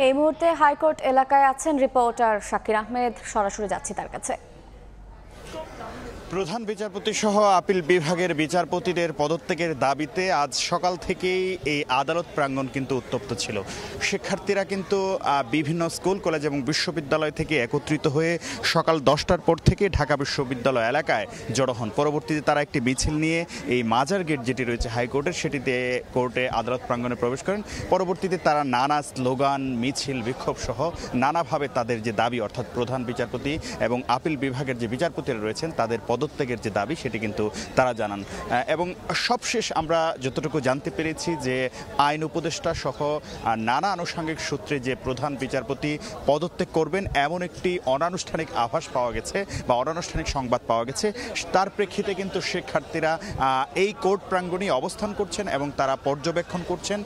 এই মুহূর্তে হাইকোর্ট এলাকায় আছেন রিপোর্টার শাকির আহমেদ। সরাসরি যাচ্ছি তার কাছে। প্রধান বিচারপতি সহ আপিল বিভাগের বিচারপতিদের পদত্যাগের দাবিতে আজ সকাল থেকেই এই আদালত প্রাঙ্গণ কিন্তু উত্তপ্ত ছিল। শিক্ষার্থীরা কিন্তু বিভিন্ন স্কুল কলেজ এবং বিশ্ববিদ্যালয় থেকে একত্রিত হয়ে সকাল 10টার পর থেকে ঢাকা বিশ্ববিদ্যালয় এলাকায় জড়ো হন। পরবর্তীতে তারা একটি মিছিল নিয়ে এই মাজার গেট যেটি রয়েছে হাইকোর্টের, সেটিতে কোর্টে আদালত প্রাঙ্গণে প্রবেশ করেন। পরবর্তীতে তারা নানা স্লোগান, মিছিল, বিক্ষোভ সহ নানাভাবে তাদের যে দাবি, অর্থাৎ প্রধান বিচারপতি এবং আপিল বিভাগের যে বিচারপতিরা রয়েছেন তাদের পদত্যাগের যে দাবি সেটি কিন্তু তারা জানান। এবং সবশেষ আমরা যতটুকু জানতে পেরেছি যে আইন উপদেষ্টা সহ নানা আনুষঙ্গিক সূত্রে যে প্রধান বিচারপতি পদত্যাগ করবেন এমন একটি অনানুষ্ঠানিক আভাস পাওয়া গেছে বা অনানুষ্ঠানিক সংবাদ পাওয়া গেছে। তার প্রেক্ষিতে কিন্তু শিক্ষার্থীরা এই কোর্ট প্রাঙ্গণে অবস্থান করছেন এবং তারা পর্যবেক্ষণ করছেন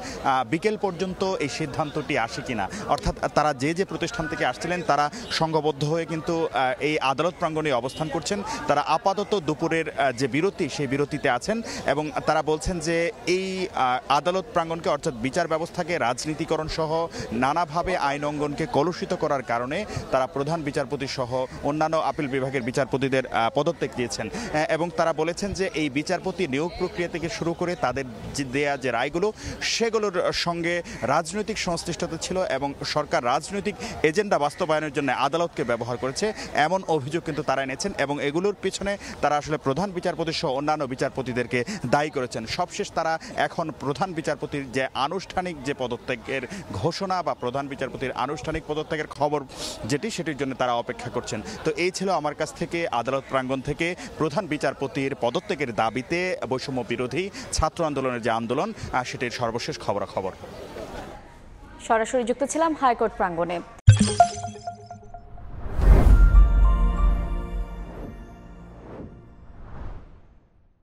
বিকেল পর্যন্ত এই সিদ্ধান্তটি আসে কিনা। অর্থাৎ তারা যে যে প্রতিষ্ঠান থেকে আসছিলেন তারা সংঘবদ্ধ হয়ে কিন্তু এই আদালত প্রাঙ্গণে অবস্থান করছেন। তারা আপাতত দুপুরের যে বিরতি সেই বিরতিতে আছেন এবং তারা বলছেন যে এই আদালত প্রাঙ্গণকে, অর্থাৎ বিচার ব্যবস্থাকে রাজনীতিকরণ সহ নানাভাবে আইন অঙ্গনকে কলুষিত করার কারণে তারা প্রধান বিচারপতি সহ অন্যান্য আপিল বিভাগের বিচারপতিদের পদত্যাগ দিয়েছেন। এবং তারা বলেছেন যে এই বিচারপতি নিয়োগ প্রক্রিয়া থেকে শুরু করে তাদের দেয়া যে রায়গুলো সেগুলোর সঙ্গে রাজনৈতিক সংশ্লিষ্টতা ছিল এবং সরকার রাজনৈতিক এজেন্ডা বাস্তবায়নের জন্য আদালতকে ব্যবহার করেছে এমন অভিযোগ কিন্তু তারা এনেছেন এবং এগুলোর পিছনে তারা আসলে প্রধান বিচারপতি সহ অন্যান্য বিচারপতিদেরকে দায়ী করেছেন। সবশেষ তারা এখন প্রধান বিচারপতির যে আনুষ্ঠানিক যে পদত্যাগের ঘোষণা বা প্রধান বিচারপতির আনুষ্ঠানিক পদত্যাগের খবর যেটি, সেটির জন্য তারা অপেক্ষা করছেন। তো এই ছিল আমার কাছ থেকে আদালত প্রাঙ্গণ থেকে প্রধান বিচারপতির পদত্যাগের দাবিতে বৈষম্য বিরোধী ছাত্র আন্দোলনের যে আন্দোলন সেটির সর্বশেষ খবরাখবর। সরাসরি যুক্ত ছিলাম হাইকোর্ট প্রাঙ্গণে।